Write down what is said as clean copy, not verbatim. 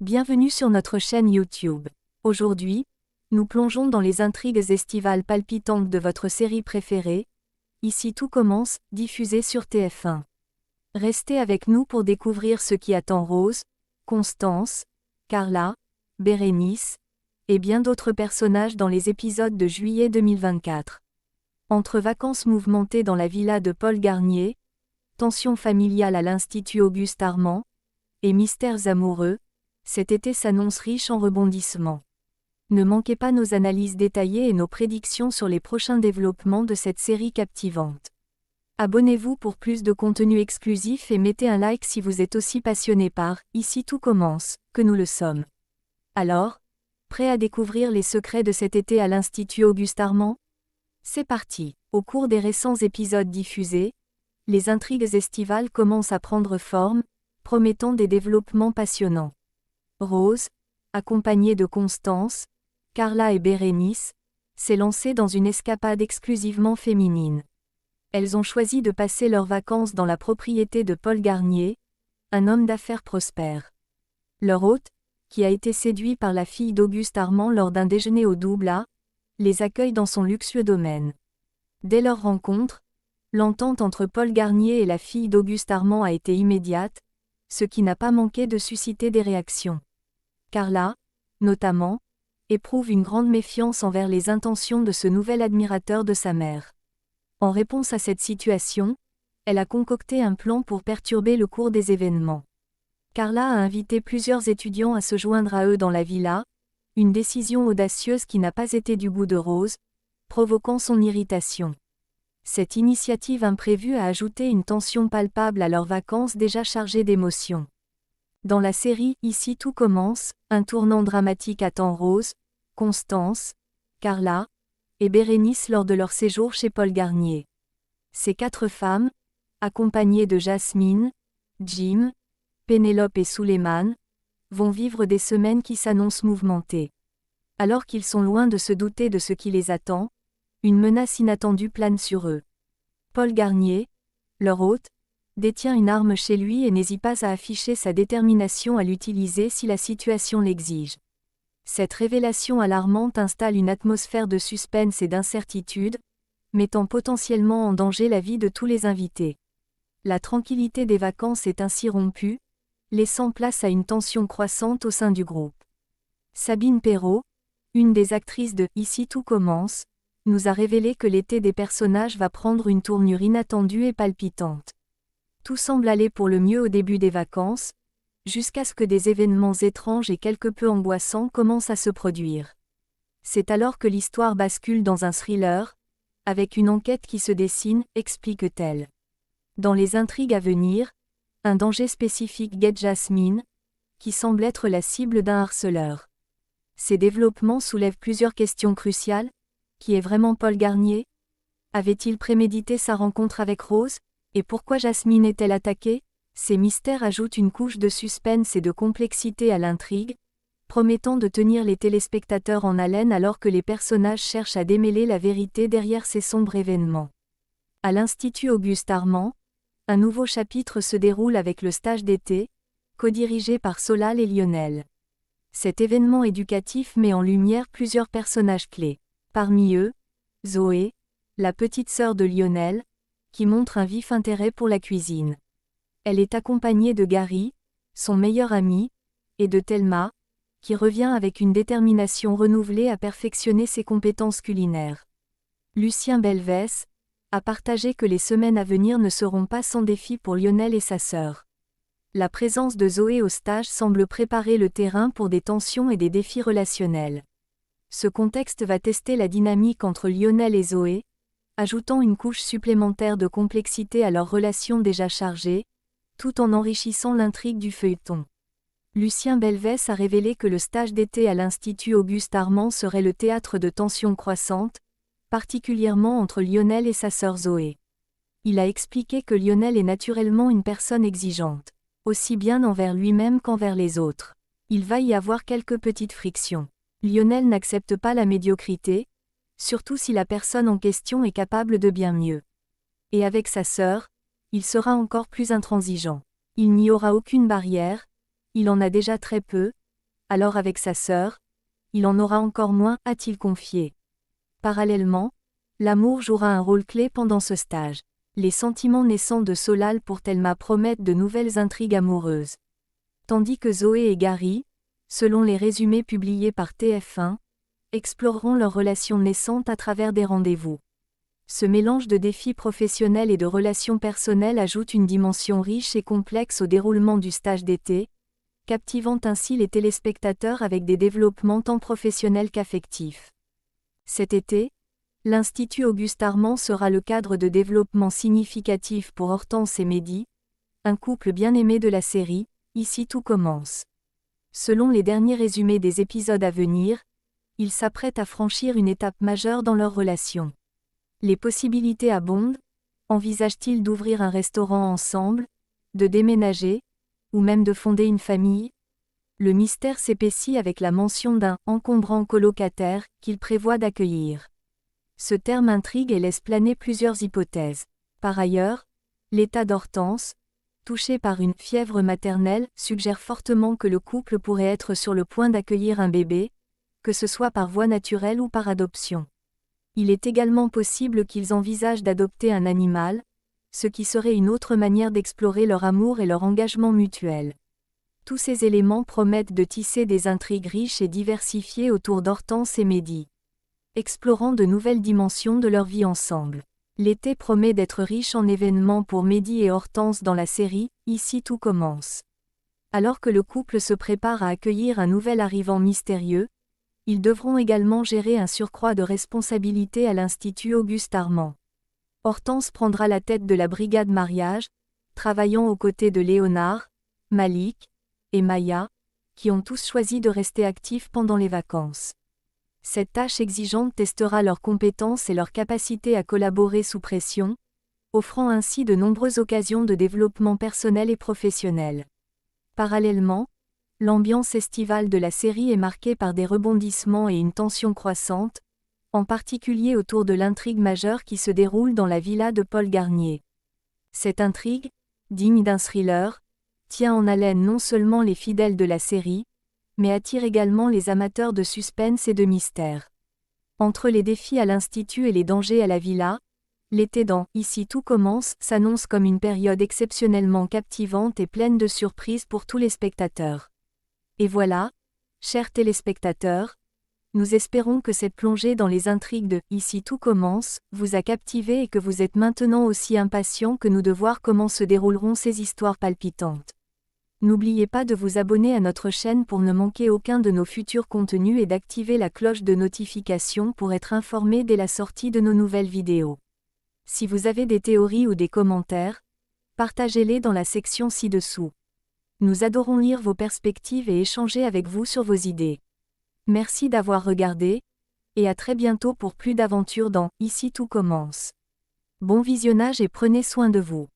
Bienvenue sur notre chaîne YouTube. Aujourd'hui, nous plongeons dans les intrigues estivales palpitantes de votre série préférée, Ici tout commence, diffusée sur TF1. Restez avec nous pour découvrir ce qui attend Rose, Constance, Carla, Bérénice, et bien d'autres personnages dans les épisodes de juillet 2024. Entre vacances mouvementées dans la villa de Paul Garnier, tensions familiales à l'Institut Auguste Armand, et mystères amoureux, cet été s'annonce riche en rebondissements. Ne manquez pas nos analyses détaillées et nos prédictions sur les prochains développements de cette série captivante. Abonnez-vous pour plus de contenu exclusif et mettez un like si vous êtes aussi passionné par « Ici tout commence » que nous le sommes. Alors, prêt à découvrir les secrets de cet été à l'Institut Auguste Armand ? C'est parti. Au cours des récents épisodes diffusés, les intrigues estivales commencent à prendre forme, promettant des développements passionnants. Rose, accompagnée de Constance, Carla et Bérénice, s'est lancée dans une escapade exclusivement féminine. Elles ont choisi de passer leurs vacances dans la propriété de Paul Garnier, un homme d'affaires prospère. Leur hôte, qui a été séduit par la fille d'Auguste Armand lors d'un déjeuner au Doubla, les accueille dans son luxueux domaine. Dès leur rencontre, l'entente entre Paul Garnier et la fille d'Auguste Armand a été immédiate, ce qui n'a pas manqué de susciter des réactions. Carla, notamment, éprouve une grande méfiance envers les intentions de ce nouvel admirateur de sa mère. En réponse à cette situation, elle a concocté un plan pour perturber le cours des événements. Carla a invité plusieurs étudiants à se joindre à eux dans la villa, une décision audacieuse qui n'a pas été du goût de Rose, provoquant son irritation. Cette initiative imprévue a ajouté une tension palpable à leurs vacances déjà chargées d'émotions. Dans la série « Ici tout commence », un tournant dramatique attend Rose, Constance, Carla et Bérénice lors de leur séjour chez Paul Garnier. Ces 4 femmes, accompagnées de Jasmine, Jim, Pénélope et Souleymane, vont vivre des semaines qui s'annoncent mouvementées. Alors qu'ils sont loin de se douter de ce qui les attend, une menace inattendue plane sur eux. Paul Garnier, leur hôte, détient une arme chez lui et n'hésite pas à afficher sa détermination à l'utiliser si la situation l'exige. Cette révélation alarmante installe une atmosphère de suspense et d'incertitude, mettant potentiellement en danger la vie de tous les invités. La tranquillité des vacances est ainsi rompue, laissant place à une tension croissante au sein du groupe. Sabine Perrault, une des actrices de « Ici tout commence », nous a révélé que l'été des personnages va prendre une tournure inattendue et palpitante. Tout semble aller pour le mieux au début des vacances, jusqu'à ce que des événements étranges et quelque peu angoissants commencent à se produire. C'est alors que l'histoire bascule dans un thriller, avec une enquête qui se dessine, explique-t-elle. Dans les intrigues à venir, un danger spécifique guette Jasmine, qui semble être la cible d'un harceleur. Ces développements soulèvent plusieurs questions cruciales. Qui est vraiment Paul Garnier ? Avait-il prémédité sa rencontre avec Rose ? Et pourquoi Jasmine est-elle attaquée ? Ces mystères ajoutent une couche de suspense et de complexité à l'intrigue, promettant de tenir les téléspectateurs en haleine alors que les personnages cherchent à démêler la vérité derrière ces sombres événements. À l'Institut Auguste Armand, un nouveau chapitre se déroule avec le stage d'été, co-dirigé par Solal et Lionel. Cet événement éducatif met en lumière plusieurs personnages clés. Parmi eux, Zoé, la petite sœur de Lionel, qui montre un vif intérêt pour la cuisine. Elle est accompagnée de Gary, son meilleur ami, et de Thelma, qui revient avec une détermination renouvelée à perfectionner ses compétences culinaires. Lucien Belvès a partagé que les semaines à venir ne seront pas sans défi pour Lionel et sa sœur. La présence de Zoé au stage semble préparer le terrain pour des tensions et des défis relationnels. Ce contexte va tester la dynamique entre Lionel et Zoé, ajoutant une couche supplémentaire de complexité à leur relation déjà chargée, tout en enrichissant l'intrigue du feuilleton. Lucien Belvès a révélé que le stage d'été à l'Institut Auguste Armand serait le théâtre de tensions croissantes, particulièrement entre Lionel et sa sœur Zoé. Il a expliqué que Lionel est naturellement une personne exigeante, aussi bien envers lui-même qu'envers les autres. Il va y avoir quelques petites frictions. Lionel n'accepte pas la médiocrité, surtout si la personne en question est capable de bien mieux. Et avec sa sœur, il sera encore plus intransigeant. Il n'y aura aucune barrière, il en a déjà très peu, alors avec sa sœur, il en aura encore moins, a-t-il confié. Parallèlement, l'amour jouera un rôle clé pendant ce stage. Les sentiments naissants de Solal pour Thelma promettent de nouvelles intrigues amoureuses. Tandis que Zoé et Gary, selon les résumés publiés par TF1, exploreront leur relation naissante à travers des rendez-vous. Ce mélange de défis professionnels et de relations personnelles ajoute une dimension riche et complexe au déroulement du stage d'été, captivant ainsi les téléspectateurs avec des développements tant professionnels qu'affectifs. Cet été, l'Institut Auguste Armand sera le cadre de développement significatif pour Hortense et Mehdi, un couple bien aimé de la série, Ici tout commence. Selon les derniers résumés des épisodes à venir, ils s'apprêtent à franchir une étape majeure dans leur relation. Les possibilités abondent. Envisagent-ils d'ouvrir un restaurant ensemble, de déménager, ou même de fonder une famille? Le mystère s'épaissit avec la mention d'un « encombrant colocataire » qu'ils prévoient d'accueillir. Ce terme intrigue et laisse planer plusieurs hypothèses. Par ailleurs, l'état d'Hortense, touché par une « fièvre maternelle », suggère fortement que le couple pourrait être sur le point d'accueillir un bébé, que ce soit par voie naturelle ou par adoption. Il est également possible qu'ils envisagent d'adopter un animal, ce qui serait une autre manière d'explorer leur amour et leur engagement mutuel. Tous ces éléments promettent de tisser des intrigues riches et diversifiées autour d'Hortense et Mehdi. Explorant de nouvelles dimensions de leur vie ensemble. L'été promet d'être riche en événements pour Mehdi et Hortense dans la série « Ici tout commence ». Alors que le couple se prépare à accueillir un nouvel arrivant mystérieux, ils devront également gérer un surcroît de responsabilités à l'Institut Auguste Armand. Hortense prendra la tête de la brigade mariage, travaillant aux côtés de Léonard, Malik et Maya, qui ont tous choisi de rester actifs pendant les vacances. Cette tâche exigeante testera leurs compétences et leur capacité à collaborer sous pression, offrant ainsi de nombreuses occasions de développement personnel et professionnel. Parallèlement, l'ambiance estivale de la série est marquée par des rebondissements et une tension croissante, en particulier autour de l'intrigue majeure qui se déroule dans la villa de Paul Garnier. Cette intrigue, digne d'un thriller, tient en haleine non seulement les fidèles de la série, mais attire également les amateurs de suspense et de mystère. Entre les défis à l'Institut et les dangers à la villa, l'été dans « Ici tout commence » s'annonce comme une période exceptionnellement captivante et pleine de surprises pour tous les spectateurs. Et voilà, chers téléspectateurs, nous espérons que cette plongée dans les intrigues de « Ici tout commence » vous a captivé et que vous êtes maintenant aussi impatients que nous de voir comment se dérouleront ces histoires palpitantes. N'oubliez pas de vous abonner à notre chaîne pour ne manquer aucun de nos futurs contenus et d'activer la cloche de notification pour être informé dès la sortie de nos nouvelles vidéos. Si vous avez des théories ou des commentaires, partagez-les dans la section ci-dessous. Nous adorons lire vos perspectives et échanger avec vous sur vos idées. Merci d'avoir regardé, et à très bientôt pour plus d'aventures dans « Ici tout commence ». Bon visionnage et prenez soin de vous.